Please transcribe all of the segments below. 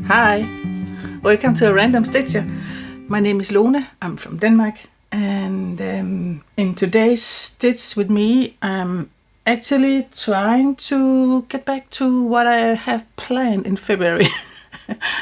Hi, welcome to a random stitcher. My name is Lone, I'm from Denmark, and in today's stitch with me, I'm actually trying to get back to what I have planned in February.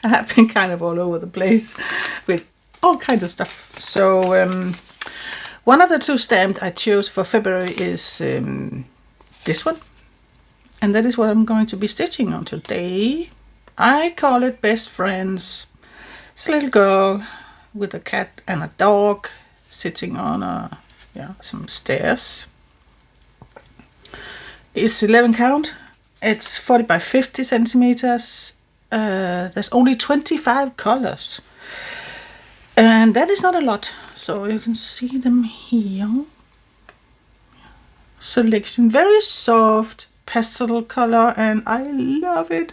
I have been kind of all over the place with all kinds of stuff. So one of the two stamps I chose for February is this one, and that is what I'm going to be stitching on today. I call it Best Friends. It's a little girl with a cat and a dog sitting on some stairs. It's 11 count. It's 40 by 50 centimeters. There's only 25 colors. And that is not a lot. So you can see them here. Selection, very soft pastel color, and I love it.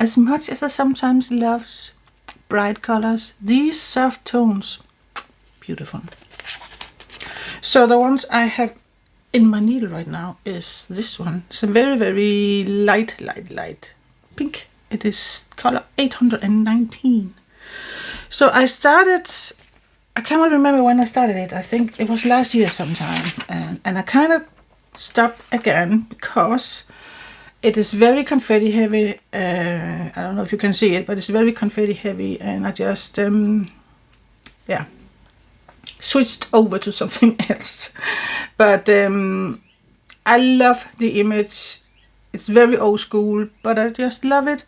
As much as I sometimes love bright colors, these soft tones, beautiful. So the ones I have in my needle right now is this one. It's a very, very light pink. It is color 819. So I cannot remember when I started it. I think it was last year sometime. And I kind of stopped again because it is very confetti heavy. I don't know if you can see it, but it's very confetti heavy, and I just switched over to something else. But I love the image. It's very old school, but I just love it,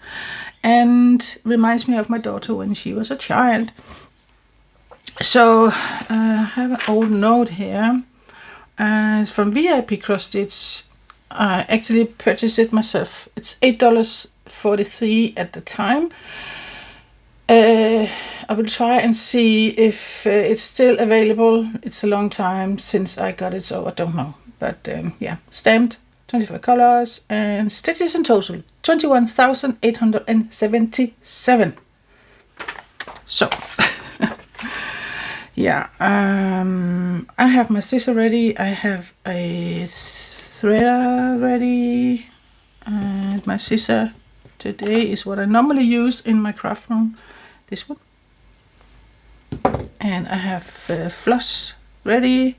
and reminds me of my daughter when she was a child. So I have an old note here. It's from VIP Cross Stitch. I actually purchased it myself. It's $8.43 at the time. I will try and see if it's still available. It's a long time since I got it, so I don't know. But stamped, 25 colors, and stitches in total 21,877. So I have my scissor ready. I have a thread ready, and my scissor today is what I normally use in my craft room, this one, and I have floss ready.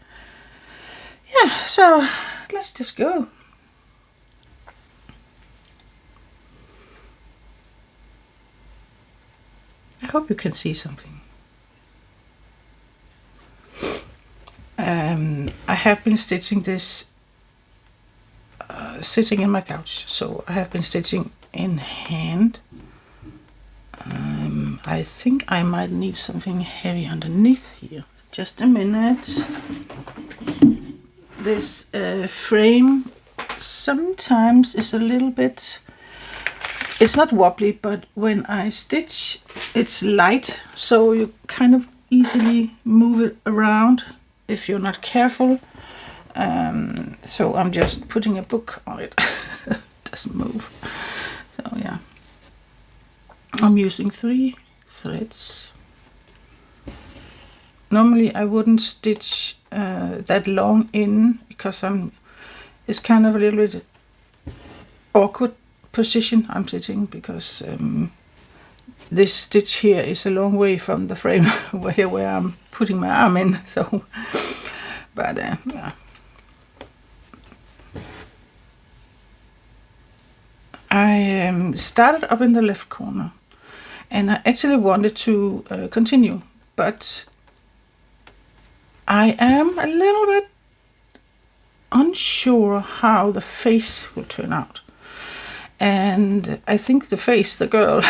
So let's just go. I hope you can see something. I have been stitching this sitting in my couch, so I have been stitching in hand. I think I might need something heavy underneath here. Just a minute. This frame sometimes is a little bit, it's not wobbly, but when I stitch it's light, so you kind of easily move it around if you're not careful. So I'm just putting a book on it. Doesn't move. So yeah, I'm using 3 threads. Normally I wouldn't stitch that long in, because it's kind of a little bit awkward position I'm sitting, because this stitch here is a long way from the frame where I'm putting my arm in. So but I started up in the left corner, and I actually wanted to continue, but I am a little bit unsure how the face will turn out. And I think the face, the girl,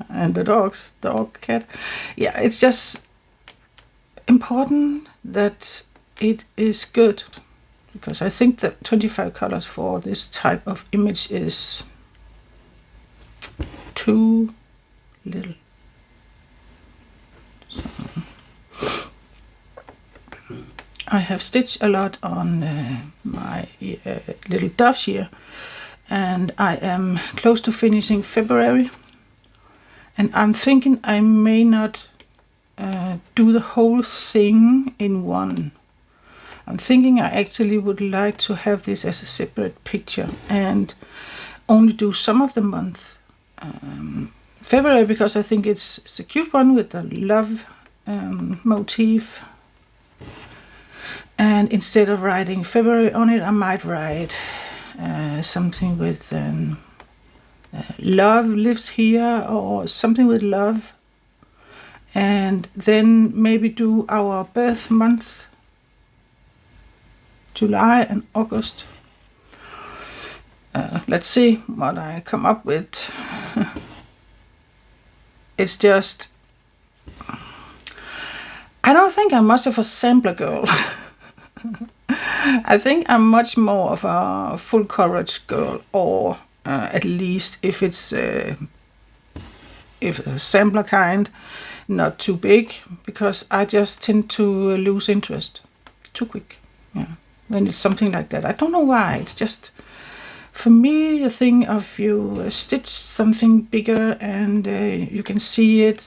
and the dog, cat, it's just important that it is good, because I think that 25 colors for this type of image is too little. So I have stitched a lot on my little doves here, and I am close to finishing February, and I'm thinking I may not do the whole thing in one. I'm thinking I actually would like to have this as a separate picture and only do some of the month February, because I think it's a cute one with the love motif. And instead of writing February on it, I might write something with love lives here, or something with love. And then maybe do our birth month, July and August. Let's see what I come up with. It's just, I don't think I'm much of a sampler girl. I think I'm much more of a full coverage girl, or at least if it's a sampler kind, not too big, because I just tend to lose interest too quick. Yeah, when it's something like that. I don't know why. It's just, for me, a thing of you stitch something bigger and you can see it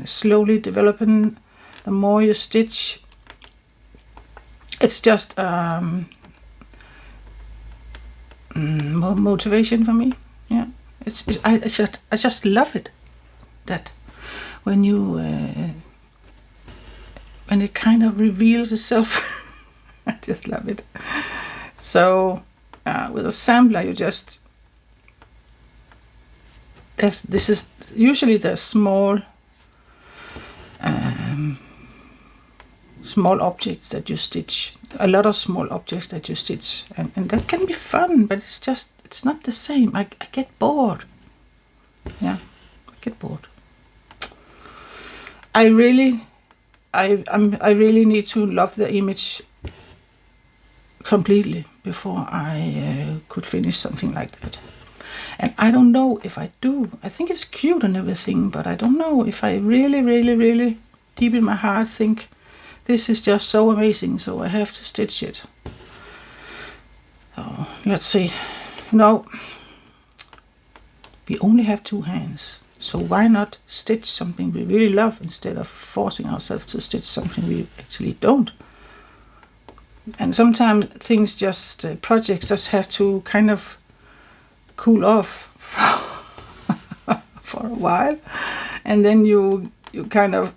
slowly developing the more you stitch. It's just motivation for me. Yeah, I just love it. That when you when it kind of reveals itself, I just love it. So with a sampler, you just this is usually the small objects that you stitch, a lot of small objects that you stitch, and that can be fun, but it's not the same. I get bored. Yeah, I get bored. I really need to love the image completely before I could finish something like that. And I don't know if I do. I think it's cute and everything, but I don't know if I really deep in my heart think this is just so amazing, so I have to stitch it. So let's see. No, we only have 2 hands, so why not stitch something we really love instead of forcing ourselves to stitch something we actually don't? And sometimes things just, projects just have to kind of cool off for a while, and then you kind of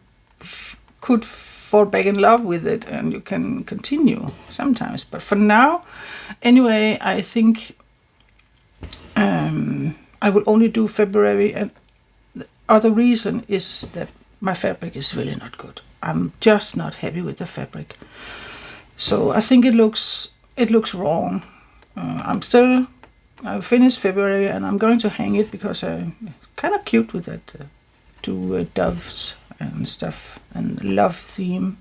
could fall back in love with it and you can continue sometimes. But for now, anyway, I think I will only do February, and the other reason is that my fabric is really not good. I'm just not happy with the fabric. So I think it looks wrong. I finished February and I'm going to hang it because it's kind of cute with that 2 doves and stuff and love theme.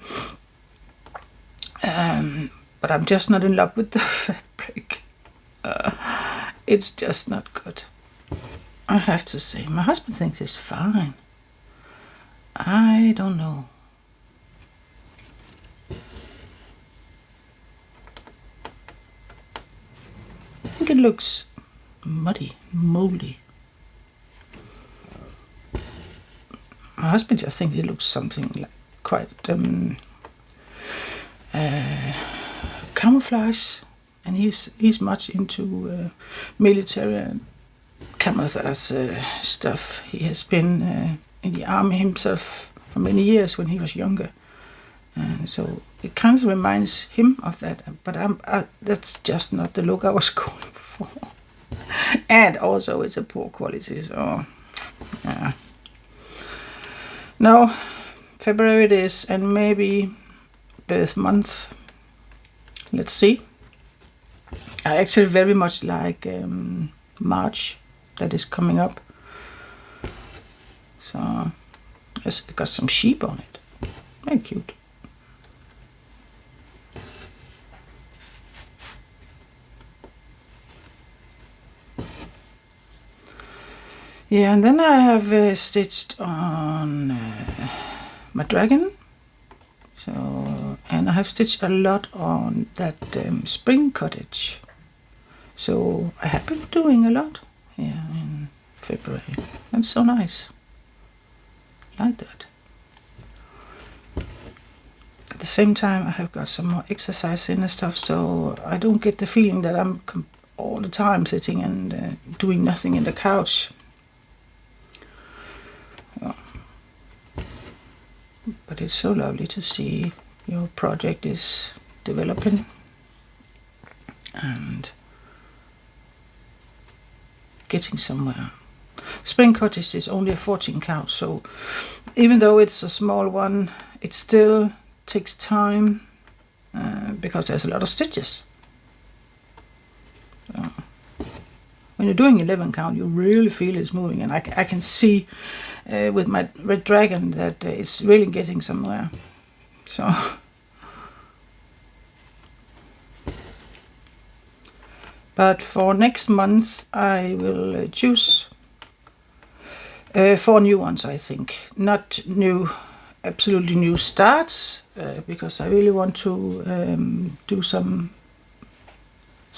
But I'm just not in love with the fabric. It's just not good. I have to say, my husband thinks it's fine. I don't know. I think it looks muddy, moldy. My husband just thinks it looks something like quite camouflage, and he's much into military and camouflage stuff. He has been in the army himself for many years when he was younger, and so it kind of reminds him of that. But that's just not the look I was going for. And also it's a poor quality, so yeah. No, February it is, and maybe birth month. Let's see. I actually very much like March, that is coming up. So it's got some sheep on it. Very cute. Yeah, and then I have stitched on my dragon. So, and I have stitched a lot on that spring cottage. So I have been doing a lot here in February. That's so nice. Like that. At the same time, I have got some more exercise in and stuff, so I don't get the feeling that I'm all the time sitting and doing nothing in the couch. But it's so lovely to see your project is developing and getting somewhere. Spring Cottage is only a 14 count, so even though it's a small one, it still takes time because there's a lot of stitches. So when you're doing 11 count, you really feel it's moving, and I can see with my red dragon that it's really getting somewhere. So but for next month I will choose 4 new ones, I think. Not new, absolutely new starts, because I really want to do some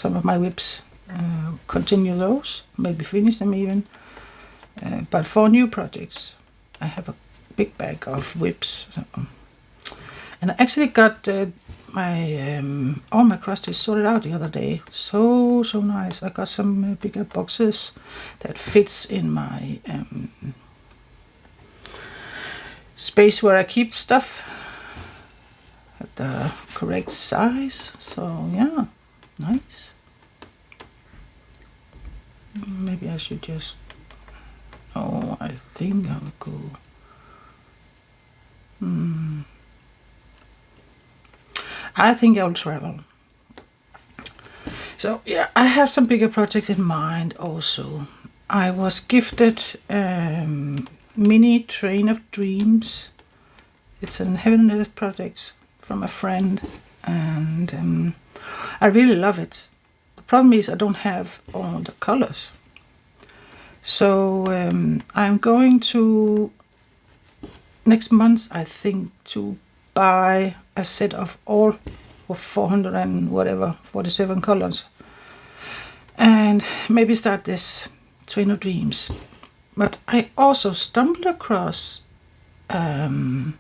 of my whips, continue those, maybe finish them even. But 4 new projects. I have a big bag of whips. So. And I actually got my all my cross stitches sorted out the other day. So nice. I got some bigger boxes that fits in my space where I keep stuff at the correct size. So yeah, nice. Maybe I should just. Oh, I think I'll go. I think I'll travel. So yeah, I have some bigger projects in mind also. I was gifted mini train of dreams. It's an heaven and earth project from a friend, and I really love it. The problem is I don't have all the colors. So I'm going to next month, I think, to buy a set of all of 400 and whatever 47 colors, and maybe start this Train of Dreams. But I also stumbled across Etsy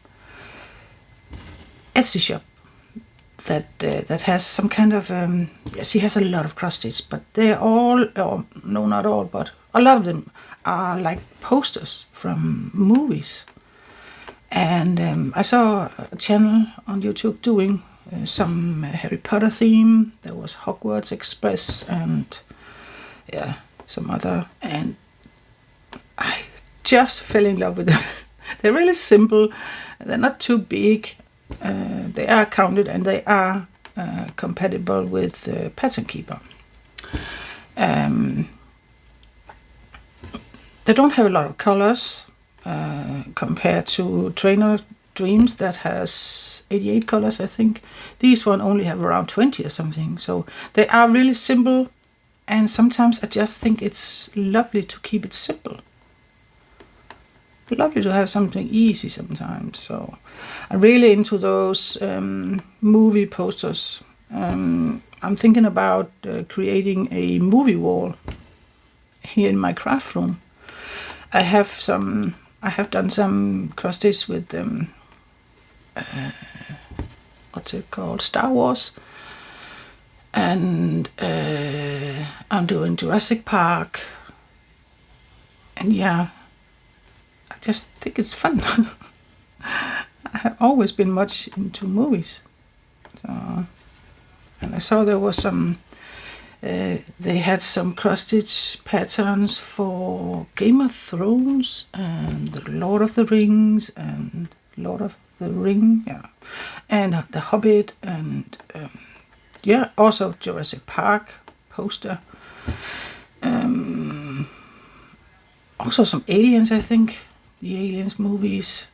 shop that has some kind of yes, he has a lot of cross stitch, but they're all, or no, not all, but a lot of them are like posters from movies. And I saw a channel on YouTube doing some Harry Potter theme. There was Hogwarts Express and yeah, some other, and I just fell in love with them. They're really simple. They're not too big. They are counted, and they are compatible with Pattern Keeper. They don't have a lot of colors compared to Train of Dreams that has 88 colors, I think. These one only have around 20 or something. So they are really simple, and sometimes I just think it's lovely to keep it simple. Lovely to have something easy sometimes. So I'm really into those movie posters. I'm thinking about creating a movie wall here in my craft room. I have done some cross stitch with what's it called, Star Wars, and I'm doing Jurassic Park, and yeah, I just think it's fun. I have always been much into movies, so, and I saw there was some. They had some cross stitch patterns for Game of Thrones and the Lord of the Rings and Lord of the Ring, yeah, and The Hobbit, and yeah, also Jurassic Park poster. Also some Aliens, I think, the Aliens movies.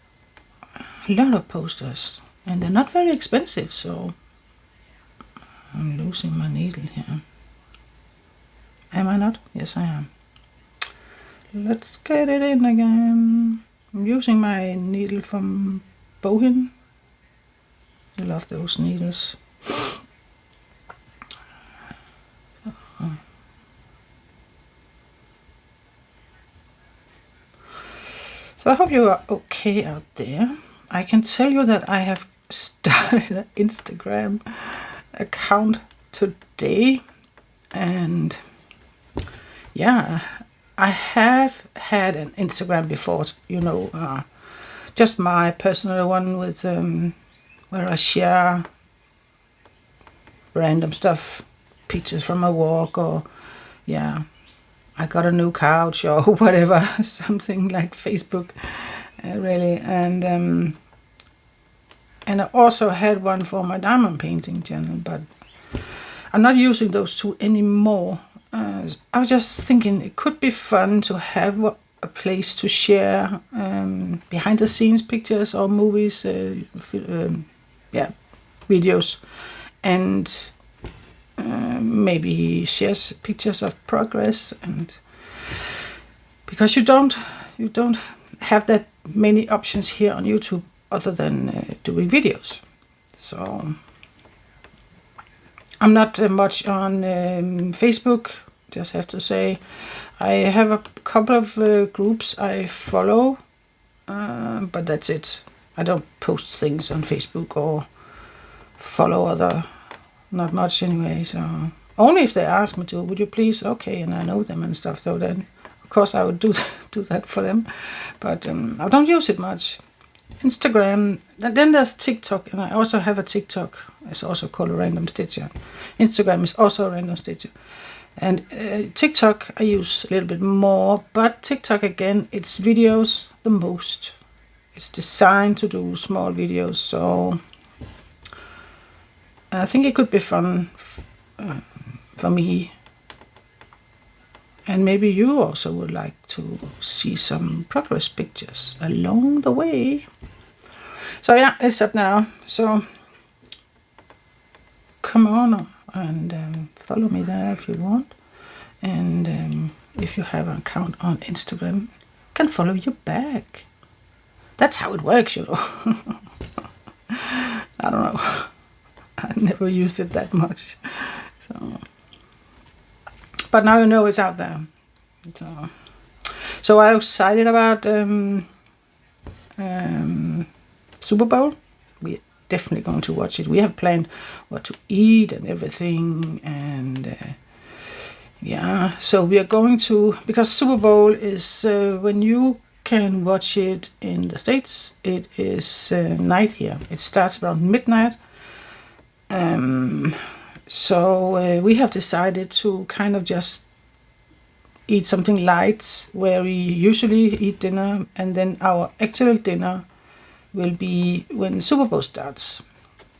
A lot of posters, and they're not very expensive, so I'm losing my needle here. Am I not? Yes, I am. Let's get it in again. I'm using my needle from Bohin. I love those needles. So I hope you are okay out there. I can tell you that I have started an Instagram account today, and yeah, I have had an Instagram before, just my personal one with where I share random stuff, pictures from a walk, or I got a new couch or whatever, something like Facebook, really. And I also had one for my diamond painting channel, but I'm not using those two anymore. I was just thinking it could be fun to have a place to share behind the scenes pictures or movies, videos, and maybe shares pictures of progress. And because you don't have that many options here on YouTube other than doing videos. So I'm not much on Facebook, just have to say. I have a couple of groups I follow, but that's it. I don't post things on Facebook or follow other, not much anyway. So only if they ask me to, would you please, okay, and I know them and stuff. So then, of course, I would do that for them. But I don't use it much. Instagram, then there's TikTok, and I also have a TikTok. It's also called a Random Stitcher. Instagram is also a Random Stitcher. And TikTok I use a little bit more, but TikTok again, it's videos the most. It's designed to do small videos, so I think it could be fun for me. And maybe you also would like to see some progress pictures along the way. So yeah, it's up now. So come on and follow me there if you want. And if you have an account on Instagram, I can follow you back. That's how it works, you know. I don't know. I never used it that much. But now you know it's out there. So I'm excited about Super Bowl. We're definitely going to watch it. We have planned what to eat and everything, and so we are going to, because Super Bowl is when you can watch it in the States, it is night here. It starts around midnight. So we have decided to kind of just eat something light, where we usually eat dinner, and then our actual dinner will be when Super Bowl starts.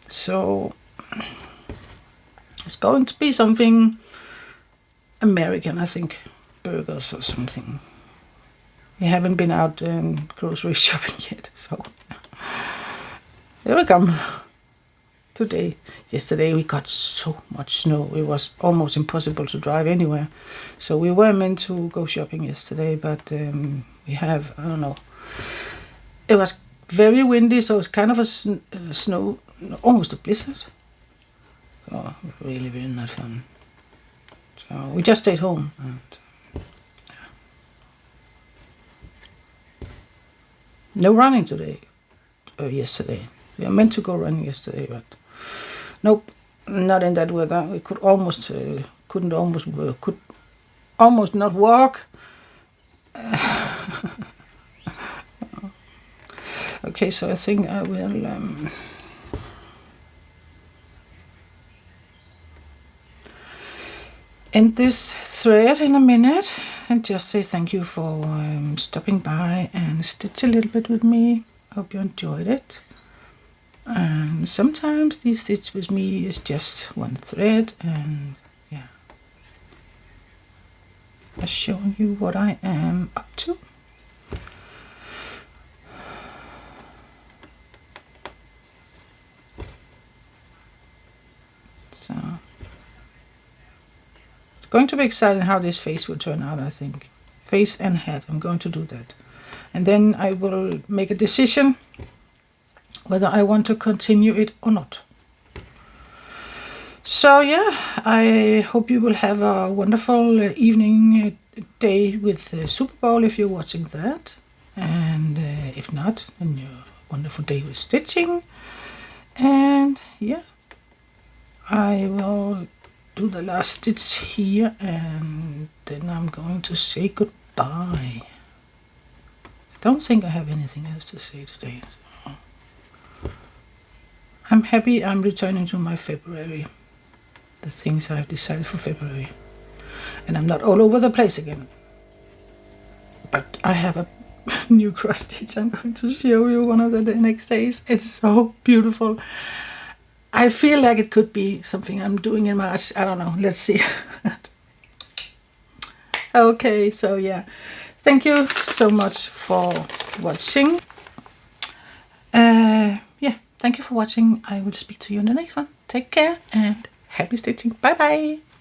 So it's going to be something American, I think, burgers or something. We haven't been out grocery shopping yet, so here we come. Yesterday we got so much snow, it was almost impossible to drive anywhere. So we were meant to go shopping yesterday, but we have, I don't know, it was very windy, so it's kind of a snow, almost a blizzard. Oh, really, really not fun. So we just stayed home. And, no running today, yesterday. We were meant to go running yesterday, but nope, not in that weather. We could almost not walk. Okay, so I think I will end this thread in a minute and just say thank you for stopping by and stitch a little bit with me. Hope you enjoyed it. And sometimes the stitch with me is just one thread, and just showing you what I am up to. So it's going to be exciting how this face will turn out, I think. Face and head, I'm going to do that. And then I will make a decision whether I want to continue it or not. So yeah, I hope you will have a wonderful evening, day with the Super Bowl if you're watching that. And if not, then your wonderful day with stitching. And yeah, I will do the last stitch here, and then I'm going to say goodbye. don't think I have anything else to say today. I'm happy I'm returning to my February, the things I've decided for February, and I'm not all over the place again. But I have a new cross stitch I'm going to show you one of the next days. It's so beautiful. I feel like it could be something I'm doing in March. I don't know. Let's see. Okay, so yeah. Thank you so much for watching. Yeah, thank you for watching. I will speak to you in the next one. Take care and happy stitching. Bye bye.